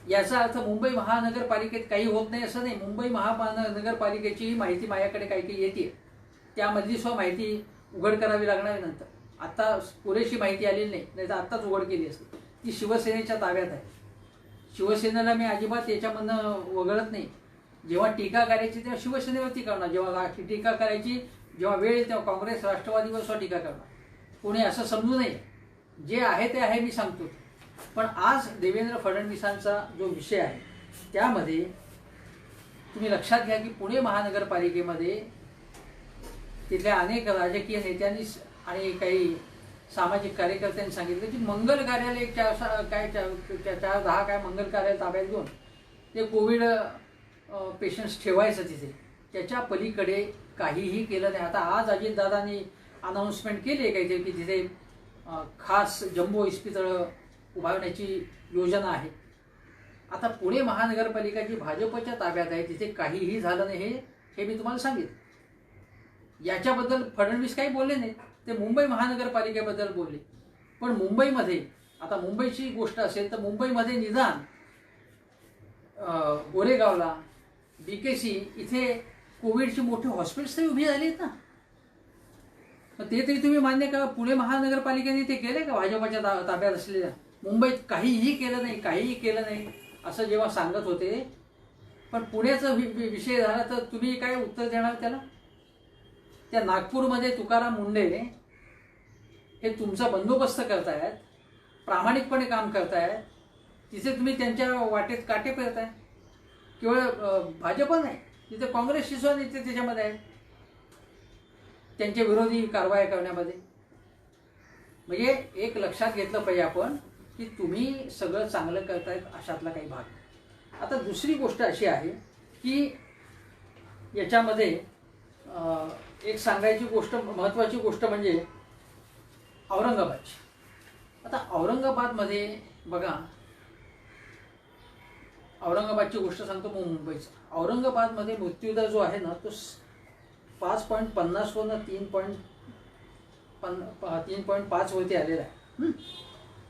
याचा अर्थ मुंबई महानगरपालिकेत काही होत नाही असं नाही. मुंबई महानगरपालिकेची माहिती माझ्याकडे काही काही येते, त्यामधली माहिती उघड करावी लागणार आहे नंतर. आता पुरेशी माहिती आलेली नाही तर आत्ताच उघड केली असते. ती शिवसेनेच्या ताब्यात आहे. शिवसेनेला मी अजिबात याच्यामधनं वगळत नाही. जेव्हा टीका करायची तेव्हा शिवसेनेवरती करणार, जेव्हा टीका करायची जेव्हा वेळ येईल तेव्हा काँग्रेस राष्ट्रवादीवर सुद्धा टीका करणार. कोणी असं समजू नये. जे आहे ते आहे मी सांगतो. पण आज देवेंद्र फडणवीसांचा जो विषय आहे त्यामध्ये तुम्ही लक्षात घ्या की पुणे महानगरपालिकेमध्ये तिथल्या अनेक राजकीय नेत्यांनी आणि काही सामाजिक कार्यकर्त्यांनी सांगितलं की मंगल कार्यालय काय 4-10 काय मंगल कार्यालय ताब्यात घेऊन ते कोविड पेशंट्स ठेवायचं तिथे. त्याच्या पलीकडे काहीही केलं नाही. आता आज अजितदादांनी अनाऊन्समेंट केली आहे काहीतरी की तिथे खास जम्बो इस्पितळं उभारण्याची योजना आहे. आता पुणे महानगरपालिका जी भाजपच्या ताब्यात आहे तिथे काहीही झालं नाही हे मी तुम्हाला सांगितलं. याच्याबद्दल फडणवीस काही बोलले नाही. ते मुंबई महानगरपालिकेबद्दल बोलले. पण मुंबईमध्ये आता मुंबईची गोष्ट असेल तर मुंबईमध्ये निदान गोरेगावला BKC इथे कोविडची मोठी हॉस्पिटल्स तरी उभी झाली आहेत ना. ते तरी तुम्ही मान्य का? पुणे महानगरपालिकेने ते केले का? भाजपच्या ताब्यात असलेल्या मुंबईत काहीही केलं नाही असं जेव्हा सांगत होते. पण पुण्याचा विषय झाला तर तुम्ही काय उत्तर देणार त्याला? त्या नागपूरमध्ये तुकाराम मुंडे हे तुमचा बंदोबस्त करतायत, प्रामाणिकपणे काम करतायत. तिथे तुम्ही त्यांच्या वाटेत काटे पेरताय. केवळ भाजप नाही, तिथे काँग्रेसची सुद्धा नेते त्याच्यामध्ये आहेत त्यांच्या विरोधी कारवाया करण्यामध्ये. म्हणजे एक लक्षात घेतलं पाहिजे आपण की तुम्ही सगळं चांगलं करतायत अशातला काही भाग. आता दुसरी गोष्ट अशी आहे की याच्यामध्ये एक सांगायची गोष्ट, महत्त्वाची गोष्ट म्हणजे औरंगाबादची. आता औरंगाबादमध्ये बघा, औरंगाबादची गोष्ट सांगतो मुंबईचा. औरंगाबादमध्ये मृत्यूदर जो आहे ना तो 5.50 वरून 3.5 वरती आलेला आहे.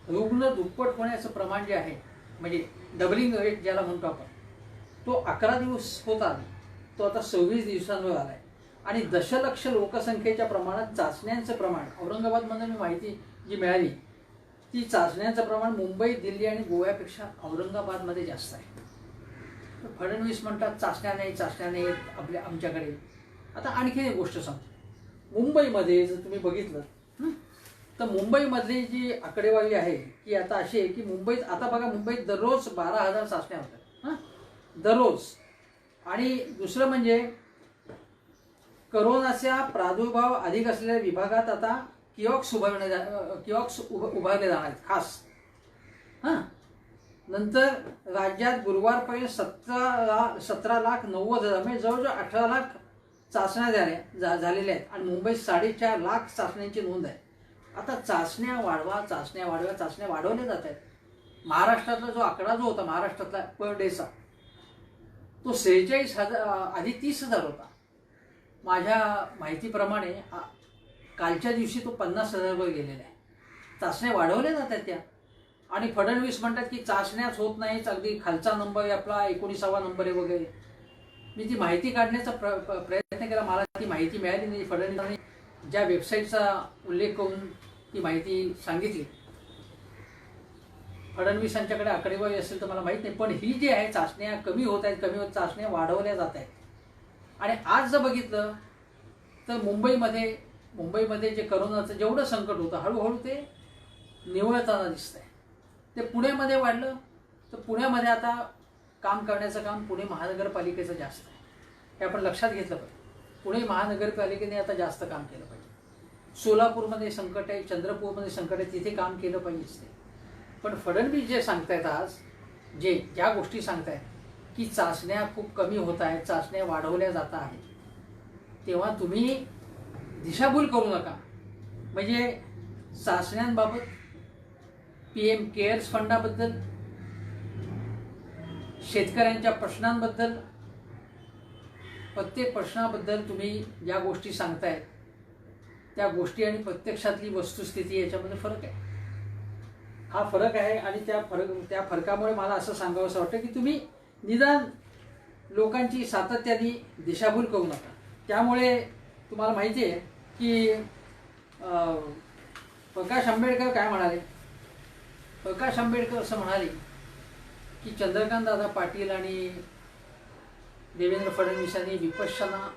रुग्ण दुप्पट होण्याचं प्रमाण जे आहे म्हणजे डबलिंग रेट ज्याला म्हणतो आपण, तो 11 दिवस होता तो आता 26 दिवसांवर आला आहे. आणि दशलक्ष लोकसंख्येच्या प्रमाणात चाचण्यांचं प्रमाण औरंगाबादमध्ये मी माहिती जी मिळाली ती चाचण्यांचं प्रमाण मुंबई, दिल्ली आणि गोव्यापेक्षा औरंगाबादमध्ये जास्त आहे. फडणवीस म्हणतात चाचण्या नाही आमच्याकडे. आता आणखी एक गोष्ट सांगतो. मुंबईमध्ये जर तुम्ही बघितलं तर मुंबईमधली जी आकडेवारी आहे की आता अशी आहे की मुंबईत आता बघा, मुंबईत दररोज 12,000 चाचण्या होतात दररोज. आणि दुसरं म्हणजे करोनाचा प्रादुर्भाव अधिक असलेल्या विभागात आता किऑस्क उभारले जाणार आहेत खास. नंतर राज्यात गुरुवारपर्यंत 17,90,000 म्हणजे जवळजवळ 18 लाख चाचण्या झालेल्या आहेत. आणि मुंबईत 4.5 लाख चाचण्यांची नोंद आहे. आता चाचण्या वाढवल्या जात आहेत. महाराष्ट्रातला जो आकडा जो होता महाराष्ट्रातला पर डेचा तो 46,000 आधी 30,000 होता. माझ्या माहितीप्रमाणे कालच्या दिवशी तो 50,000 वर गेलेला आहे. चाचण्या वाढवल्या जात आहेत त्या. आणि फडणवीस म्हणतात की चाचण्याच होत नाहीच, अगदी खालचा नंबर आहे आपला 19वा नंबर आहे वगैरे. मी ती माहिती काढण्याचा प्रयत्न केला, मला ती माहिती मिळाली नाही. फडणवीसांनी ज्या वेबसाईटचा उल्लेख करून ती माहिती सांगितली, फडणवीसांच्याकडे आकडेवारी असेल तर मला माहीत नाही. पण ही जी आहे चाचण्या कमी होत आहेत, चाचण्या वाढवल्या जात आहेत. आणि आज जर बघितलं तर मुंबईमध्ये जे करोनाचं जेवढं संकट होतं हळूहळू ते निवळताना दिसतंय. ते पुण्यामध्ये वाढलं तर पुण्यामध्ये आता काम करण्याचं काम पुणे महानगरपालिकेचं जास्त आहे. हे आपण लक्षात घेतलं पाहिजे. पुणे महानगरपालिकेने आता जास्त काम केलं पाहिजे. सोलापूरमध्ये संकट आहे, चंद्रपूरमध्ये संकट आहे, तिथे काम केलं पाहिजे. पण फडणवीस जे सांगतायत आज, ज्या गोष्टी सांगतायत की चाचण्या खूप कमी होत आहेत, चाचण्या वाढवल्या जात आहेत, तेव्हा तुम्ही दिशाभूल करू नका. म्हणजे चाचण्यांबाबत, PM केअर्स फंडाबद्दल, शेतकऱ्यांच्या प्रश्नांबद्दल प्रत्येक प्रश्नाबद्दल तुम्ही ज्या गोष्टी सांगतायत त्या गोष्टी आणि प्रत्यक्षातली वस्तुस्थिती याच्यामध्ये फरक आहे. हा फरक आहे आणि त्या फरकामुळे मला असं सांगावंसं वाटतं की तुम्ही निदान लोकांची सातत्याने दिशाभूल करू नका. त्यामुळे तुम्हाला माहिती आहे की प्रकाश आंबेडकर काय म्हणाले. प्रकाश आंबेडकर असं म्हणाले की चंद्रकांत दादा पाटील आणि देवेंद्र फडणवीसांनी विपश्यना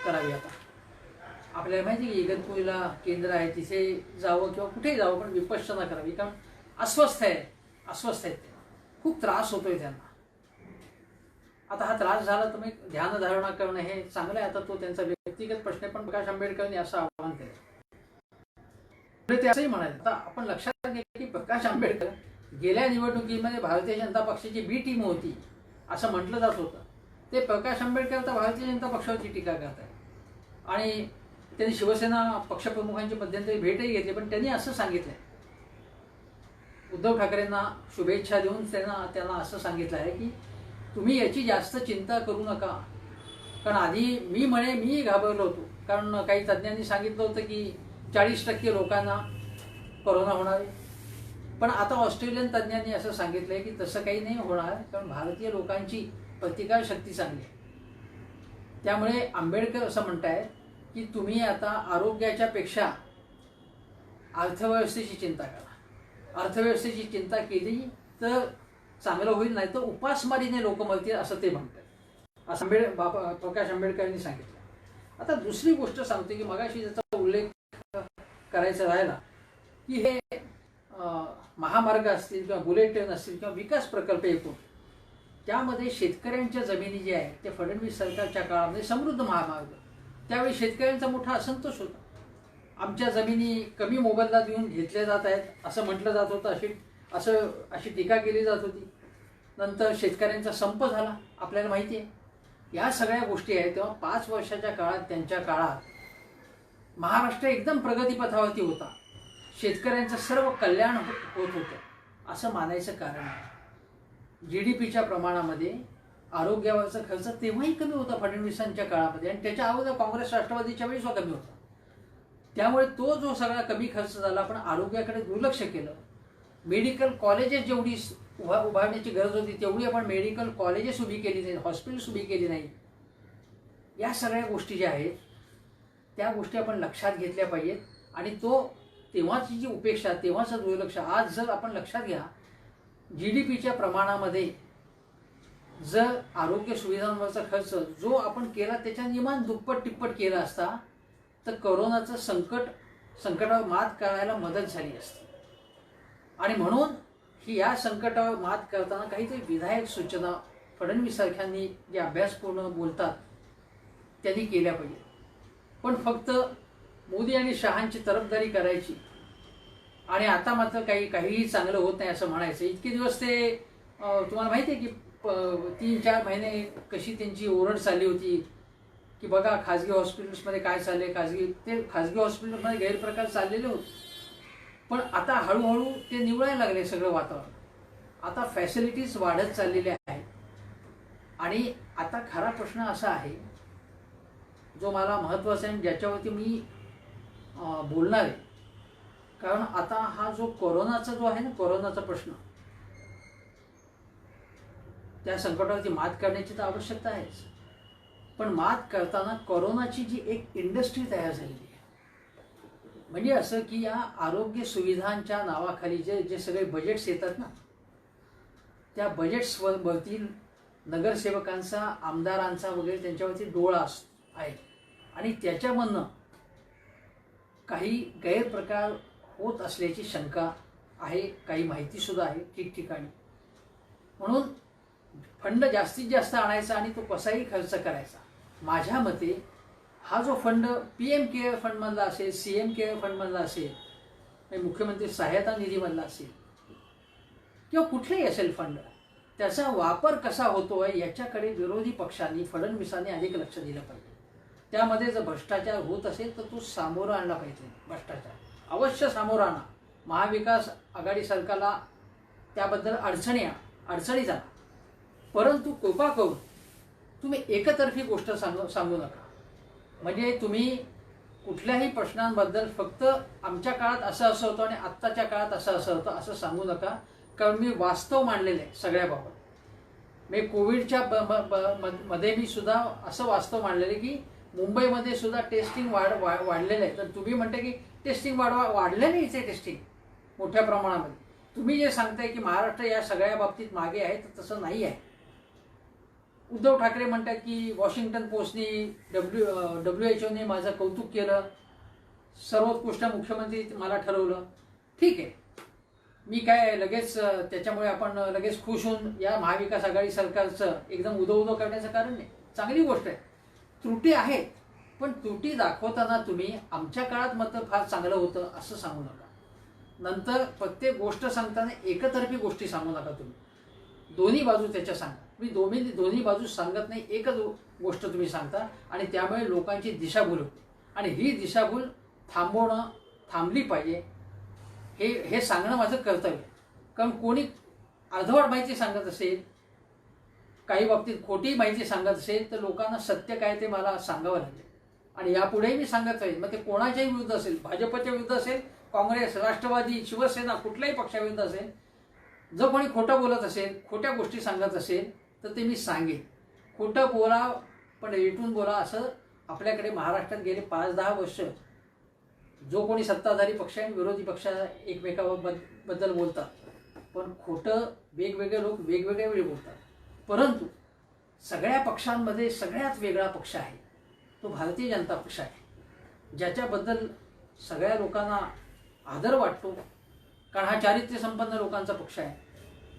करावी. आता आपल्याला माहिती आहे की इगतपुरीला केंद्र आहे, तिथे जावं किंवा कुठेही जावं, पण विपश्यना करावी. कारण अस्वस्थ आहेत ते, खूप त्रास होतोय त्यांना. आता हा त्रास झाला तर मग ध्यानधारणा करणं हे चांगलं आहे. आता तो त्यांचा व्यक्तिगत प्रश्न आहे, पण प्रकाश आंबेडकरांनी असं आवाहन केलं. ते असंही म्हणाले. आता आपण लक्षात घ्या की प्रकाश आंबेडकर गेल्या निवडणुकीमध्ये भारतीय जनता पक्षाची बी टीम होती असं म्हटलं जात होतं. ते प्रकाश आंबेडकर आता भारतीय जनता पक्षावरची टीका करत आहेत आणि त्यांनी शिवसेना पक्षप्रमुखांची मध्यंतरी भेटही घेतली. पण त्यांनी असं सांगितलंय, उद्धव ठाकरेंना शुभेच्छा देऊन त्यांना असं सांगितलं आहे की तुम्ही याची जास्त चिंता करू नका. कारण आधी मी घाबरलो होतो, कारण काही तज्ज्ञांनी सांगितलं होतं की 40% लोकांना कोरोना होणार आहे. पण आता ऑस्ट्रेलियन तज्ज्ञांनी असं सांगितलंय की तसं काही नाही होणार, कारण भारतीय लोकांची प्रतिकारशक्ती चांगली आहे. त्यामुळे आंबेडकर असं म्हणतायत की तुम्ही आता आरोग्याच्या पेक्षा अर्थव्यवस्थेची चिंता करा. अर्थव्यवस्थेची चिंता केली तर चांगलं होईल, नाही तर उपासमारीने लोक मरतील असं ते म्हणतात. असं प्रकाश आंबेडकरांनी सांगितलं. आता दुसरी गोष्ट सांगते की मगाशी ज्याचा उल्लेख करायचा राहिला की हे महामार्ग असतील किंवा बुलेट ट्रेन असतील किंवा विकास प्रकल्प एकूण, त्यामध्ये शेतकऱ्यांच्या जमिनी ज्या आहेत ते फडणवीस सरकारच्या काळामध्ये समृद्ध महामार्ग, त्यावेळी शेतकऱ्यांचा मोठा असंतोष होता. आमच्या जमिनी कमी मोबदला देऊन घेतल्या जात आहेत असं म्हटलं जात होतं, अशी टीका केली जात होती. नंतर शेतकऱ्यांचा संप झाला, आपल्याला माहिती आहे. या सगळ्या गोष्टी आहेत. तेव्हा 5 वर्षाच्या काळात, त्यांच्या काळात महाराष्ट्र एकदम प्रगतीपथावरती होता. शेतकऱ्यांचं सर्व कल्याण होत होतं असं मानायचं कारण आहे. GDPच्या प्रमाणामध्ये आरोग्यावरचा खर्च तेव्हाही कमी होता फडणवीसांच्या काळामध्ये, आणि त्याच्या अगोदर काँग्रेस राष्ट्रवादीच्या वेळी सुद्धा कमी होता. त्यामुळे तो जो सगळा कमी खर्च झाला, पण आरोग्याकडे दुर्लक्ष केलं. मेडिकल कॉलेजेस जेवढी उभारण्याची गरज होती तेवढी आपण मेडिकल कॉलेजेस उभी केली नाही, हॉस्पिटल्स उभी केली नाही. या सगळ्या गोष्टी ज्या आहेत त्या गोष्टी आपण लक्षात घेतल्या पाहिजेत. आणि तेव्हाची जी उपेक्षा, तेव्हाचं दुर्लक्ष, आज जर आपण लक्षात घ्या, GDPच्या प्रमाणामध्ये जर आरोग्य सुविधांवरचा खर्च जो आपण केला त्याच्या निमान दुप्पट तिप्पट केला असता तर कोरोनाचं संकटावर मात करायला मदत झाली असती. आणि म्हणून या संकटावर मात करताना काहीतरी विधायक सूचना फडणवीस सारख्यांनी जे अभ्यासपूर्ण बोलतात त्यांनी केल्या पाहिजे. पण फक्त मोदी आणि शहांची तरफदारी करायची आणि आता मात्र काहीही चांगलं होत नाही असं म्हणायचं. इतके दिवस ते तुम्हाला माहिती आहे की 3-4 महिने कशी त्यांची ओरड चालली होती की बघा खाजगी हॉस्पिटल्समध्ये काय चालले, खाजगी हॉस्पिटलमध्ये गैरप्रकार चाललेले होते. पण आता हळूहळू ते निवळायला लागले सगळं वातावरण. आता फॅसिलिटीज वाढत चाललेल्या आहेत. आणि आता खरा प्रश्न असा आहे जो मला महत्त्वाचा आहे, ज्याच्यावरती मी बोलणार आहे. कारण आता हा जो कोरोनाचा जो आहे ना, कोरोनाचा प्रश्न, त्या संकटावरती मात करण्याची तर आवश्यकता आहेच. पण मात करताना कोरोनाची जी एक इंडस्ट्री तयार झालेली आहे, म्हणजे असं की या आरोग्य सुविधांच्या नावाखाली जे सगळे बजेट्स येतात ना, त्या बजेट्सवरती नगरसेवकांचा, आमदारांचा वगैरे त्यांच्यावरती डोळा आहे. आणि त्याच्यामधनं काही गैरप्रकार होत असल्याची शंका आहे, काही माहितीसुद्धा आहे ठिकठिकाणी. म्हणून फंड जास्तीत जास्त आणायचा आणि तो कसाही खर्च करायचा. माझ्या मते हा जो फंड PM केअर फंडमधला असेल, CM केअर फंडमधला असेल, मुख्यमंत्री सहायता निधीमधला असेल किंवा कुठलाही असेल फंड, त्याचा वापर कसा होतो आहे याच्याकडे विरोधी पक्षांनी, फडणवीसांनी अधिक लक्ष दिलं पाहिजे. त्यामध्ये जर भ्रष्टाचार होत असेल तर तो सामोरा आणला पाहिजे. भ्रष्टाचार अवश्य सामोरा आणा. महाविकास आघाडी सरकारला त्याबद्दल अडचणी झाला, परंतु कृपा करून तुम्ही एकतर्फी गोष्ट सांगू नका. म्हणजे तुम्ही कुठल्याही प्रश्नांबद्दल फक्त आमच्या काळात असं असं होतं आणि आत्ताच्या काळात असं असं होतं असं सांगू नका. कारण मी वास्तव मांडलेलं आहे सगळ्याबाबत. मी कोविडच्या मध्ये मी सुद्धा असं वास्तव मांडलेलं आहे की मुंबईमध्ये सुद्धा टेस्टिंग वाढलेलं आहे. तर तुम्ही म्हणता की टेस्टिंग वाढलं नाही इथे टेस्टिंग मोठ्या प्रमाणामध्ये. तुम्ही जे सांगताय की महाराष्ट्र या सगळ्या बाबतीत मागे आहे, तर तसं नाही आहे. उद्धव ठाकरे म्हणतात की वॉशिंग्टन पोस्टनी WHO माझं कौतुक केलं, सर्वोत्कृष्ट मुख्यमंत्री मला ठरवलं. ठीक आहे, मी काय लगेच त्याच्यामुळे आपण लगेच खुश होऊन या महाविकास आघाडी सरकारचं एकदम उदो करण्याचं कारण नाही. चांगली गोष्ट आहे, त्रुटी आहेत, पण त्रुटी दाखवताना तुम्ही आमच्या काळात मात्र फार चांगलं होतं असं सांगू नका. नंतर प्रत्येक गोष्ट सांगताना एकतर्फी गोष्टी सांगू नका. तुम्ही दोन्ही बाजू त्याच्या सांगा. मी दोन्ही बाजू सांगत नाही, एकच गोष्ट तुम्ही सांगता आणि त्यामुळे लोकांची दिशाभूल होते. आणि ही दिशाभूल थांबली पाहिजे हे सांगणं माझं कर्तव्य. कारण कोणी अर्धवट माहिती सांगत असेल, काही बाबतीत खोटी माहिती सांगत असेल, तर लोकांना सत्य काय ते मला सांगावं लागेल. आणि यापुढेही मी सांगत राहील. मग ते कोणाच्याही विरुद्ध असेल, भाजपच्या विरुद्ध असेल, काँग्रेस, राष्ट्रवादी, शिवसेना, कुठल्याही पक्षाविरुद्ध असेल, जर कोणी खोटं बोलत असेल, खोट्या गोष्टी सांगत असेल, तर ते मी सांगेन. खोटं बोला पण रेटून बोला. असं आपल्याकडे महाराष्ट्रात गेले 5-10 वर्ष जो कोणी सत्ताधारी पक्ष आणि विरोधी पक्ष एकमेकाबद्दल बोलतात, पण खोटं वेगवेगळे लोक वेगवेगळ्या वेळी बोलतात. परंतु सगळ्या पक्षांमध्ये सगळ्यात वेगळा पक्ष आहे, तो भारतीय जनता पक्ष आहे, ज्याच्याबद्दल सगळ्या लोकांना आदर वाटतो. कारण हा चारित्र्यसंपन्न लोकांचा पक्ष आहे,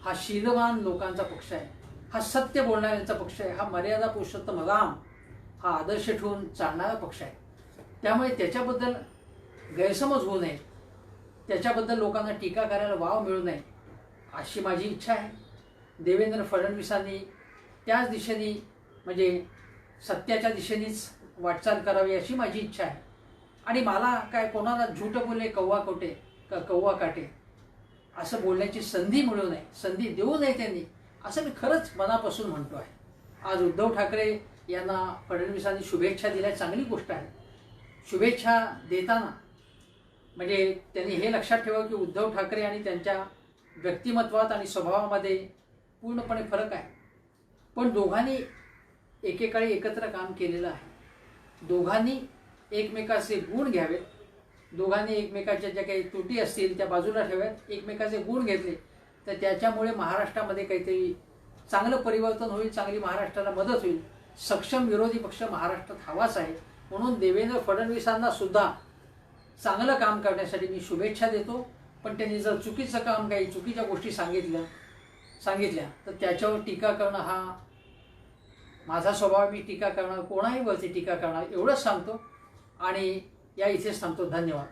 हा शीलवान लोकांचा पक्ष आहे, हा सत्य बोलणाऱ्यांचा पक्ष आहे, हा मर्यादा पुरुषोत्तम राम हा आदर्श ठेवून चालणारा पक्ष आहे. त्यामुळे त्याच्याबद्दल गैरसमज होऊ नये, त्याच्याबद्दल लोकांना टीका करायला वाव मिळू नये अशी माझी इच्छा आहे. देवेंद्र फडणवीसांनी त्याच दिशेने म्हणजे सत्याच्या दिशेनेच वाटचाल करावी अशी माझी इच्छा आहे. आणि मला काय कोणाला झूट बोलले कव्वा काटे असं बोलण्याची संधी मिळू नये, संधी देऊ नये त्यांनी, असं मी खरंच मनापासून म्हणतो आहे. आज उद्धव ठाकरे यांना फडणवीसांनी शुभेच्छा दिल्या, चांगली गोष्ट आहे. शुभेच्छा देताना म्हणजे त्यांनी हे लक्षात ठेवा की उद्धव ठाकरे आणि त्यांच्या व्यक्तिमत्वात आणि स्वभावामध्ये पूर्णपणे फरक आहे. पण दोघांनी एकेकाळी एकत्र काम केलेलं आहे. दोघांनी एकमेकाचे गुण घ्यावेत, दोघांनी एकमेकाच्या ज्या काही त्रुटी असतील त्या बाजूला ठेवाव्यात, एकमेकाचे गुण घेतले तर त्याच्यामुळे महाराष्ट्रामध्ये काहीतरी चांगलं परिवर्तन होईल, चांगली महाराष्ट्राला मदत होईल. सक्षम विरोधी पक्ष महाराष्ट्रात हवाच आहे. म्हणून देवेंद्र फडणवीसांना सुद्धा चांगलं काम करण्यासाठी मी शुभेच्छा देतो. पण त्यांनी जर चुकीचं काम, काही चुकीच्या गोष्टी सांगितल्या तर त्याच्यावर टीका करणं हा माझा स्वभाव. मी टीका करणार, कोणाही वरती टीका करणार, एवढंच सांगतो आणि या इथेच थांबतो. धन्यवाद.